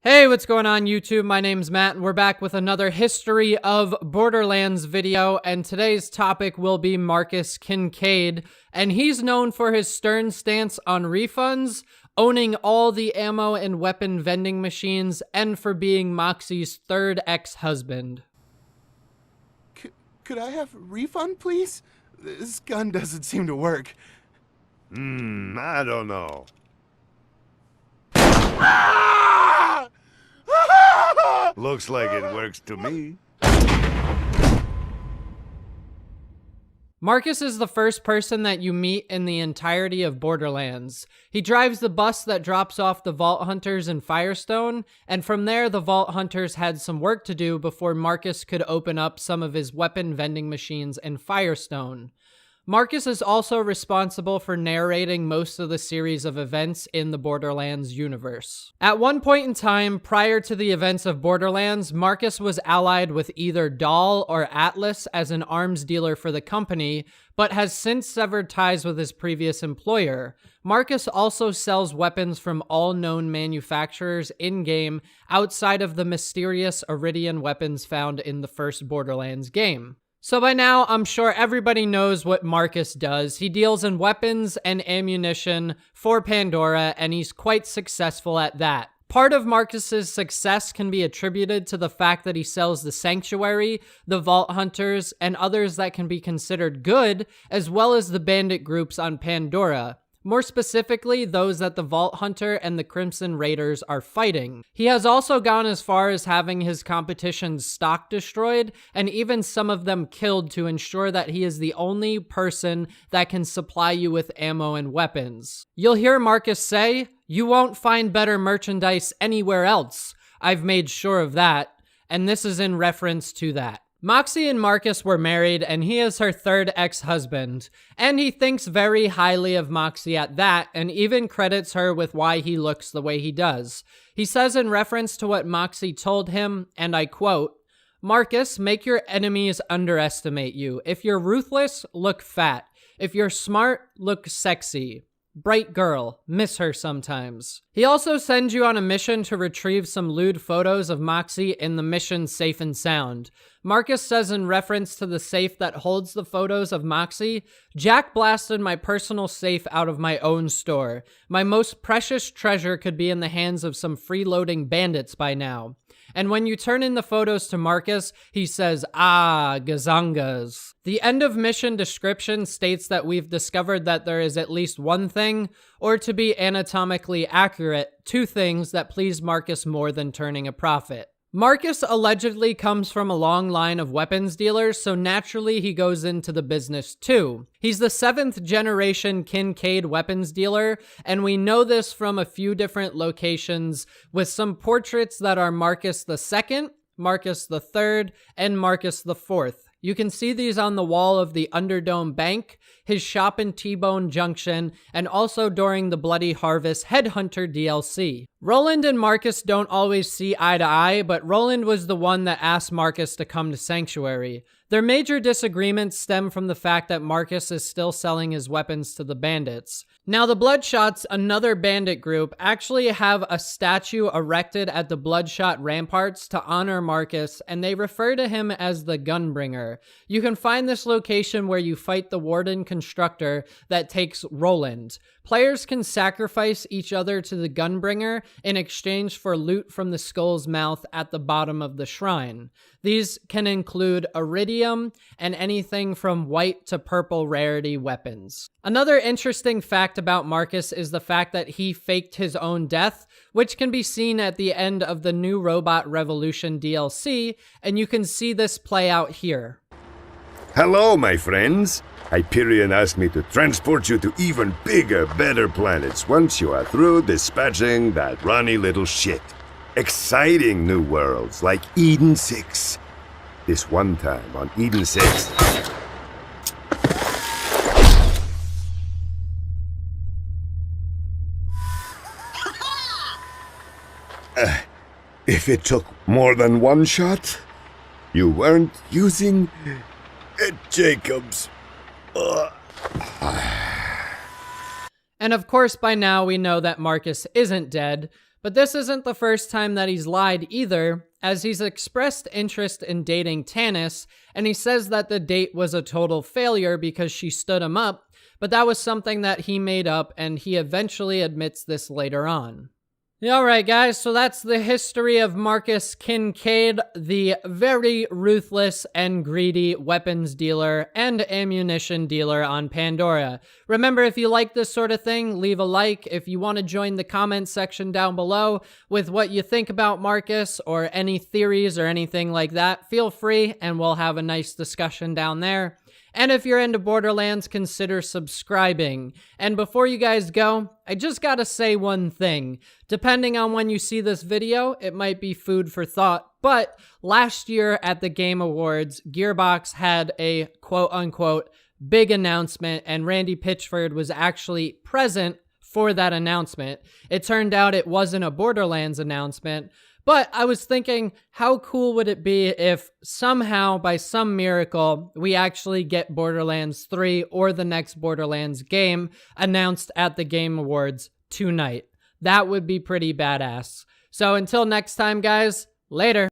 Hey, what's going on YouTube? My name's Matt and we're back with another History of Borderlands video, and today's topic will be Marcus Kincaid, and he's known for his stern stance on refunds, owning all the ammo and weapon vending machines, and for being Moxie's third ex-husband. Could I have a refund, please? This gun doesn't seem to work. I don't know. Looks like it works to me. Marcus is the first person that you meet in the entirety of Borderlands. He drives the bus that drops off the Vault Hunters in Firestone, and from there the Vault Hunters had some work to do before Marcus could open up some of his weapon vending machines in Firestone. Marcus is also responsible for narrating most of the series of events in the Borderlands universe. At one point in time, prior to the events of Borderlands, Marcus was allied with either Dahl or Atlas as an arms dealer for the company, but has since severed ties with his previous employer. Marcus also sells weapons from all known manufacturers in-game outside of the mysterious Iridian weapons found in the first Borderlands game. So by now, I'm sure everybody knows what Marcus does. He deals in weapons and ammunition for Pandora, and he's quite successful at that. Part of Marcus's success can be attributed to the fact that he sells the Sanctuary, the Vault Hunters, and others that can be considered good, as well as the bandit groups on Pandora. More specifically, those that the Vault Hunter and the Crimson Raiders are fighting. He has also gone as far as having his competition's stock destroyed, and even some of them killed to ensure that he is the only person that can supply you with ammo and weapons. You'll hear Marcus say, "You won't find better merchandise anywhere else. I've made sure of that," and this is in reference to that. Moxie and Marcus were married, and he is her third ex-husband, and he thinks very highly of Moxie at that, and even credits her with why he looks the way he does. He says in reference to what Moxie told him, and I quote, "Marcus, make your enemies underestimate you. If you're ruthless, look fat. If you're smart, look sexy. Bright girl, miss her sometimes." He also sends you on a mission to retrieve some lewd photos of Moxie in the mission Safe and Sound. Marcus says in reference to the safe that holds the photos of Moxie, "Jack blasted my personal safe out of my own store. My most precious treasure could be in the hands of some freeloading bandits by now." And when you turn in the photos to Marcus, he says, "Ah, gazangas." The end of mission description states that we've discovered that there is at least one thing, or to be anatomically accurate, two things that please Marcus more than turning a profit. Marcus allegedly comes from a long line of weapons dealers, so naturally he goes into the business too. He's the 7th generation Kincaid weapons dealer, and we know this from a few different locations with some portraits that are Marcus II, Marcus III, and Marcus IV. You can see these on the wall of the Underdome Bank, his shop in T-Bone Junction, and also during the Bloody Harvest Headhunter DLC. Roland and Marcus don't always see eye to eye, but Roland was the one that asked Marcus to come to Sanctuary. Their major disagreements stem from the fact that Marcus is still selling his weapons to the bandits. Now, the Bloodshots, another bandit group, actually have a statue erected at the Bloodshot Ramparts to honor Marcus, and they refer to him as the Gunbringer. You can find this location where you fight the Warden Constructor that takes Roland. Players can sacrifice each other to the Gunbringer in exchange for loot from the Skull's Mouth at the bottom of the shrine. These can include iridium and anything from white to purple rarity weapons. Another interesting fact about Marcus is the fact that he faked his own death, which can be seen at the end of the New Robot Revolution DLC, and you can see this play out here. Hello, my friends. Hyperion asked me to transport you to even bigger, better planets once you are through dispatching that runny little shit. Exciting new worlds like Eden 6. This one time on Eden 6... if it took more than one shot, you weren't using Jacobs. And of course, by now we know that Marcus isn't dead, But this isn't the first time that he's lied either, as he's expressed interest in dating Tanis, and he says that the date was a total failure because she stood him up, but that was something that he made up, and he eventually admits this later on. Alright guys, so that's the history of Marcus Kincaid, the very ruthless and greedy weapons dealer and ammunition dealer on Pandora. Remember, if you like this sort of thing, leave a like. If you want to join the comment section down below with what you think about Marcus or any theories or anything like that, feel free and we'll have a nice discussion down there. And if you're into Borderlands, consider subscribing. And before you guys go, I just gotta say one thing. Depending on when you see this video, it might be food for thought, but last year at the Game Awards, Gearbox had a quote-unquote big announcement, and Randy Pitchford was actually present for that announcement. It turned out it wasn't a Borderlands announcement, but I was thinking, how cool would it be if somehow, by some miracle, we actually get Borderlands 3 or the next Borderlands game announced at the Game Awards tonight? That would be pretty badass. So until next time, guys, later.